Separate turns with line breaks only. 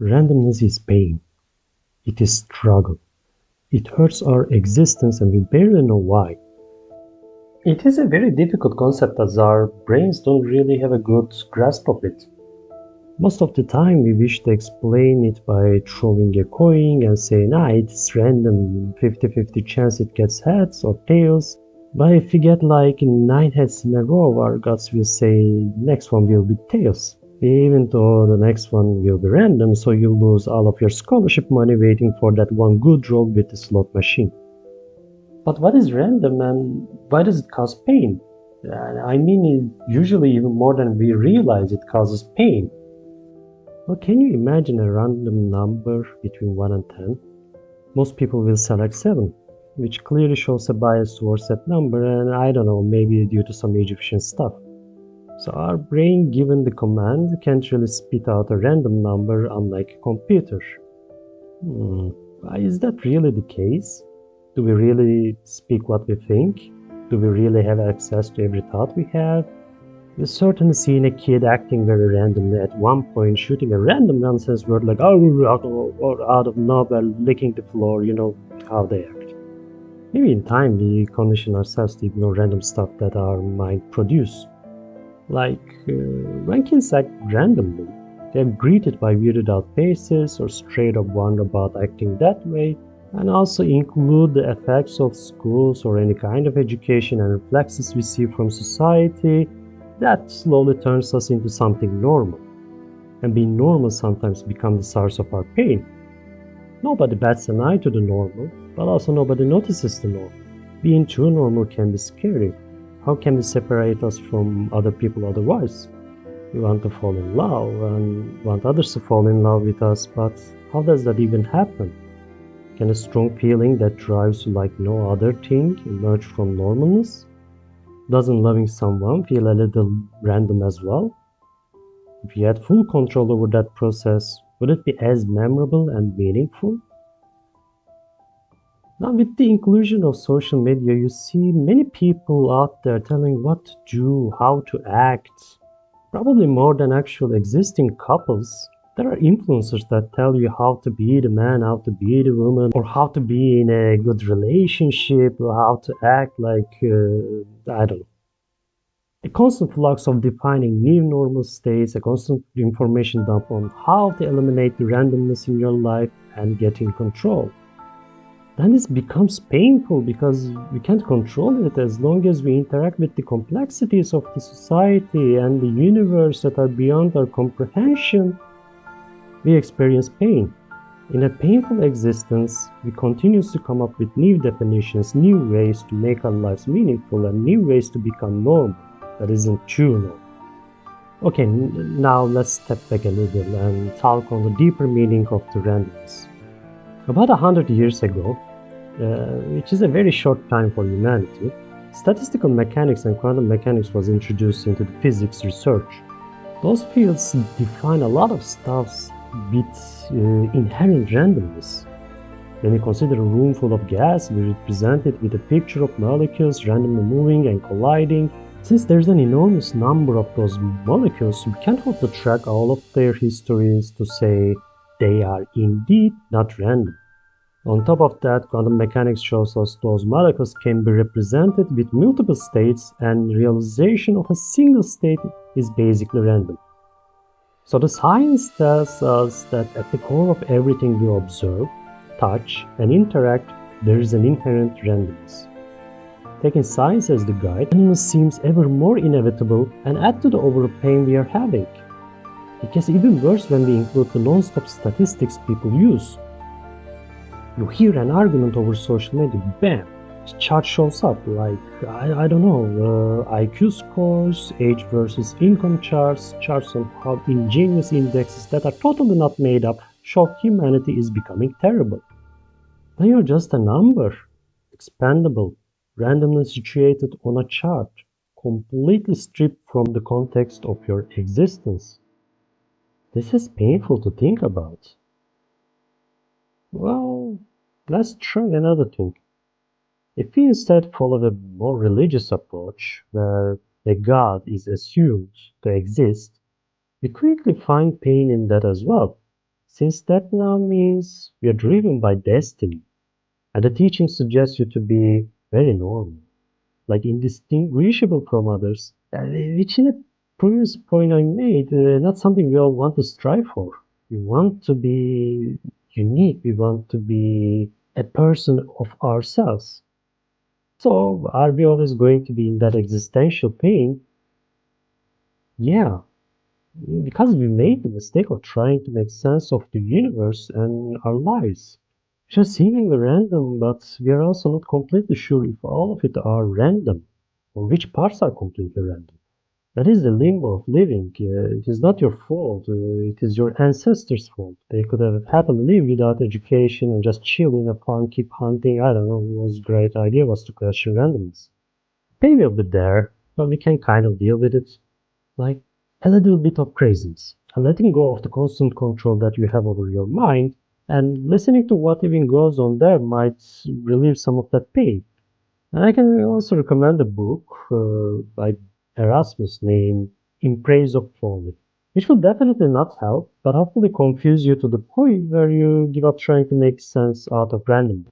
Randomness is pain. It is struggle. It hurts our existence and we barely know why. It is a very difficult concept as our brains don't really have a good grasp of it. Most of the time we wish to explain it by throwing a coin and saying, it's random, 50-50 chance it gets heads or tails. But if we get like 9 heads in a row, our guts will say next one will be tails. Even though the next one will be random, so you lose all of your scholarship money waiting for that one good roll with the slot machine. But what is random and why does it cause pain? I mean, usually even more than we realize it causes pain. Well, can you imagine a random number between 1 and 10? Most people will select 7, which clearly shows a bias towards that number, and I don't know, maybe due to some Egyptian stuff. So our brain, given the command, can't really spit out a random number unlike a computer. Is that really the case? Do we really speak what we think? Do we really have access to every thought we have? You've certainly seen a kid acting very randomly at one point, shooting a random nonsense word like or out of nowhere, licking the floor, you know how they act. Maybe in time we condition ourselves to ignore random stuff that our mind produce. Like when kids act randomly, they're greeted by weirded out faces or straight up wonder about acting that way, and also include the effects of schools or any kind of education and reflexes we see from society. That slowly turns us into something normal. And being normal sometimes becomes the source of our pain. Nobody bats an eye to the normal, but also nobody notices the normal. Being too normal can be scary. How can we separate us from other people otherwise? We want to fall in love and want others to fall in love with us, but how does that even happen? Can a strong feeling that drives you like no other thing emerge from normalness? Doesn't loving someone feel a little random as well? If you had full control over that process, would it be as memorable and meaningful? Now, with the inclusion of social media, you see many people out there telling what to do, how to act, probably more than actual existing couples. There are influencers that tell you how to be the man, how to be the woman, or how to be in a good relationship, or how to act like, I don't know. A constant flux of defining new normal states, a constant information dump on how to eliminate the randomness in your life and get in control. Then this becomes painful because we can't control it as long as we interact with the complexities of the society and the universe that are beyond our comprehension. We experience pain. In a painful existence, we continue to come up with new definitions, new ways to make our lives meaningful, and new ways to become normal that isn't too normal. Okay, now let's step back a little and talk on the deeper meaning of the randomness. About 100 years ago, which is a very short time for humanity, statistical mechanics and quantum mechanics was introduced into the physics research. Those fields define a lot of stuff with inherent randomness. When we consider a room full of gas, we represent it with a picture of molecules randomly moving and colliding. Since there's an enormous number of those molecules, we can't hold to track all of their histories to say they are indeed not random. On top of that, quantum mechanics shows us those molecules can be represented with multiple states, and realization of a single state is basically random. So the science tells us that at the core of everything we observe, touch, and interact, there is an inherent randomness. Taking science as the guide, randomness seems ever more inevitable and add to the overall pain we are having. It gets even worse when we include the non-stop statistics people use. You hear an argument over social media, bam, the chart shows up like, I don't know, IQ scores, age versus income charts, charts on how ingenious indexes that are totally not made up show humanity is becoming terrible. Then you're just a number, expandable, randomly situated on a chart, completely stripped from the context of your existence. This is painful to think about. Well, let's try another thing. If we instead follow a more religious approach, where a God is assumed to exist, we quickly find pain in that as well. since that now means we are driven by destiny, and the teaching suggests you to be very normal, like indistinguishable from others, which in a previous point I made, not something we all want to strive for. We want to be unique, we want to be a person of ourselves. So, are we always going to be in that existential pain? Yeah, because we made the mistake of trying to make sense of the universe and our lives. Just seemingly random, but we are also not completely sure if all of it are random, or which parts are completely random. That is the limbo of living. It is not your fault. It is your ancestors' fault. They could have happily lived without education and just chill in a farm, keep hunting. I don't know. It was a great idea was to question randomness. Maybe a bit there, but we can kind of deal with it. Like a little bit of craziness. And letting go of the constant control that you have over your mind and listening to what even goes on there might relieve some of that pain. And I can also recommend a book by Erasmus named In Praise of Folly, which will definitely not help, but hopefully confuse you to the point where you give up trying to make sense out of random.